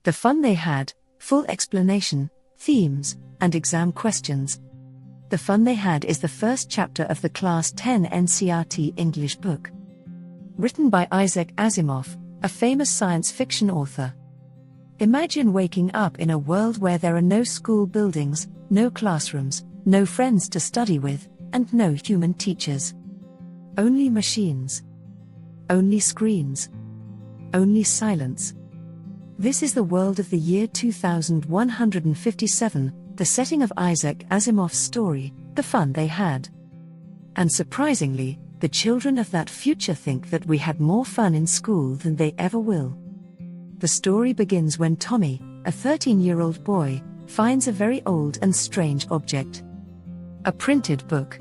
The fun they had, full explanation, themes, and exam questions. The Fun They Had is the first chapter of the Class 10 NCERT English book. Written by Isaac Asimov, a famous science fiction author. Imagine waking up in a world where there are no school buildings, no classrooms, no friends to study with, and no human teachers. Only machines. Only screens. Only silence. This is the world of the year 2157, the setting of Isaac Asimov's story, The Fun They Had. And surprisingly, the children of that future think that we had more fun in school than they ever will. The story begins when Tommy, a 13-year-old boy, finds a very old and strange object. A printed book.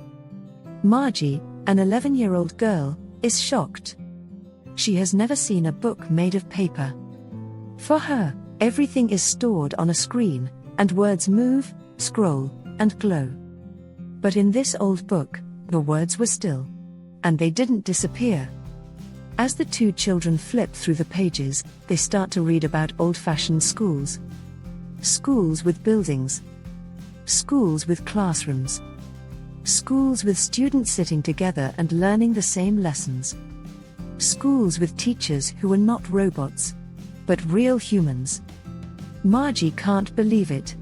Margie, an 11-year-old girl, is shocked. She has never seen a book made of paper. For her, everything is stored on a screen, and words move, scroll, and glow. But in this old book, the words were still. And they didn't disappear. As the two children flip through the pages, they start to read about old-fashioned schools. Schools with buildings. Schools with classrooms. Schools with students sitting together and learning the same lessons. Schools with teachers who are not robots, but real humans. Margie can't believe it.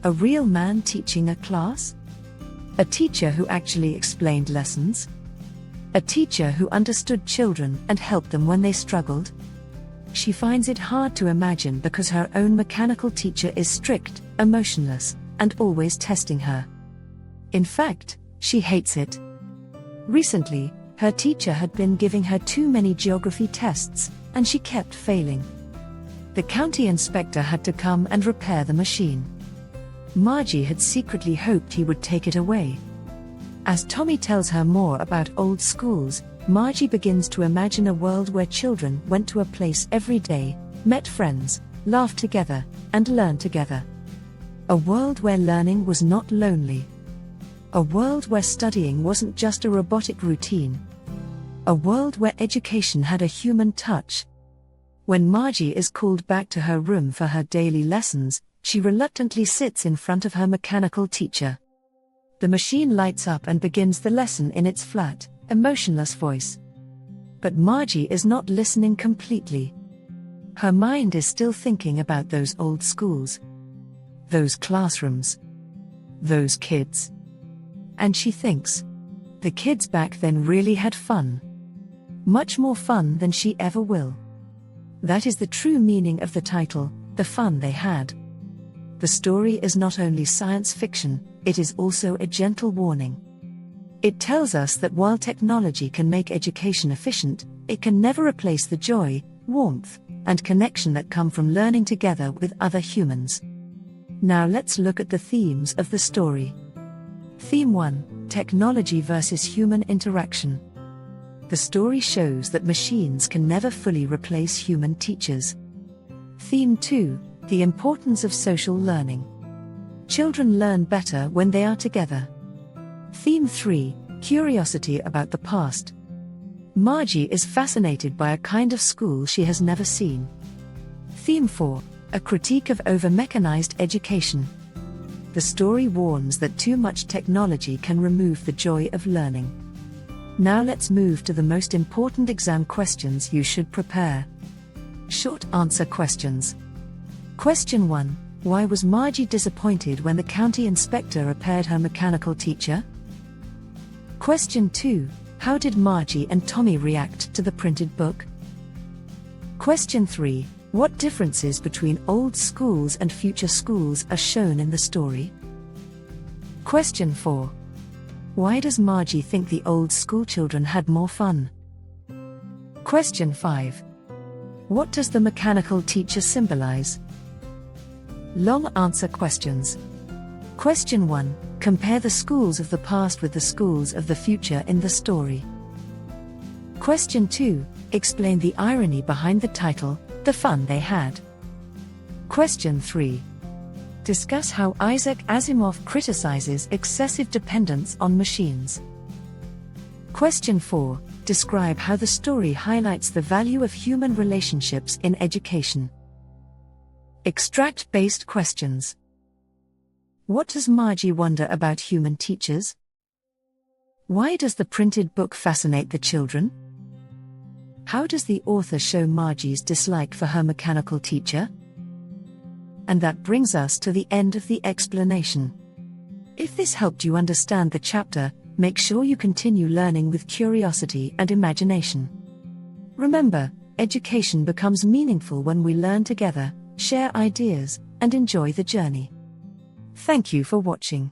A real man teaching a class? A teacher who actually explained lessons? A teacher who understood children and helped them when they struggled? She finds it hard to imagine because her own mechanical teacher is strict, emotionless, and always testing her. In fact, she hates it. Recently, her teacher had been giving her too many geography tests, and she kept failing. The county inspector had to come and repair the machine. Margie had secretly hoped he would take it away. As Tommy tells her more about old schools, Margie begins to imagine a world where children went to a place every day, met friends, laughed together, and learned together. A world where learning was not lonely. A world where studying wasn't just a robotic routine. A world where education had a human touch. When Margie is called back to her room for her daily lessons, she reluctantly sits in front of her mechanical teacher. The machine lights up and begins the lesson in its flat, emotionless voice. But Margie is not listening completely. Her mind is still thinking about those old schools. Those classrooms. Those kids. And she thinks, the kids back then really had fun. Much more fun than she ever will. That is the true meaning of the title, The Fun They Had. The story is not only science fiction, it is also a gentle warning. It tells us that while technology can make education efficient, it can never replace the joy, warmth, and connection that come from learning together with other humans. Now let's look at the themes of the story. Theme 1: Technology versus human interaction. The story shows that machines can never fully replace human teachers. Theme 2: The importance of social learning. Children learn better when they are together. Theme 3: Curiosity about the past. Margie is fascinated by a kind of school she has never seen. Theme 4: A critique of over-mechanized education. The story warns that too much technology can remove the joy of learning. Now let's move to the most important exam questions you should prepare. Short answer questions. Question 1. Why was Margie disappointed when the county inspector repaired her mechanical teacher? Question 2. How did Margie and Tommy react to the printed book? Question 3. What differences between old schools and future schools are shown in the story? Question 4. Why does Margie think the old school children had more fun? Question 5. What does the mechanical teacher symbolize? Long answer questions. Question 1. Compare the schools of the past with the schools of the future in the story. Question 2. Explain the irony behind the title, The Fun They Had. Question 3. Discuss how Isaac Asimov criticizes excessive dependence on machines. Question 4. Describe how the story highlights the value of human relationships in education. Extract-based questions. What does Margie wonder about human teachers? Why does the printed book fascinate the children? How does the author show Margie's dislike for her mechanical teacher? And that brings us to the end of the explanation. If this helped you understand the chapter, make sure you continue learning with curiosity and imagination. Remember, education becomes meaningful when we learn together, share ideas, and enjoy the journey. Thank you for watching.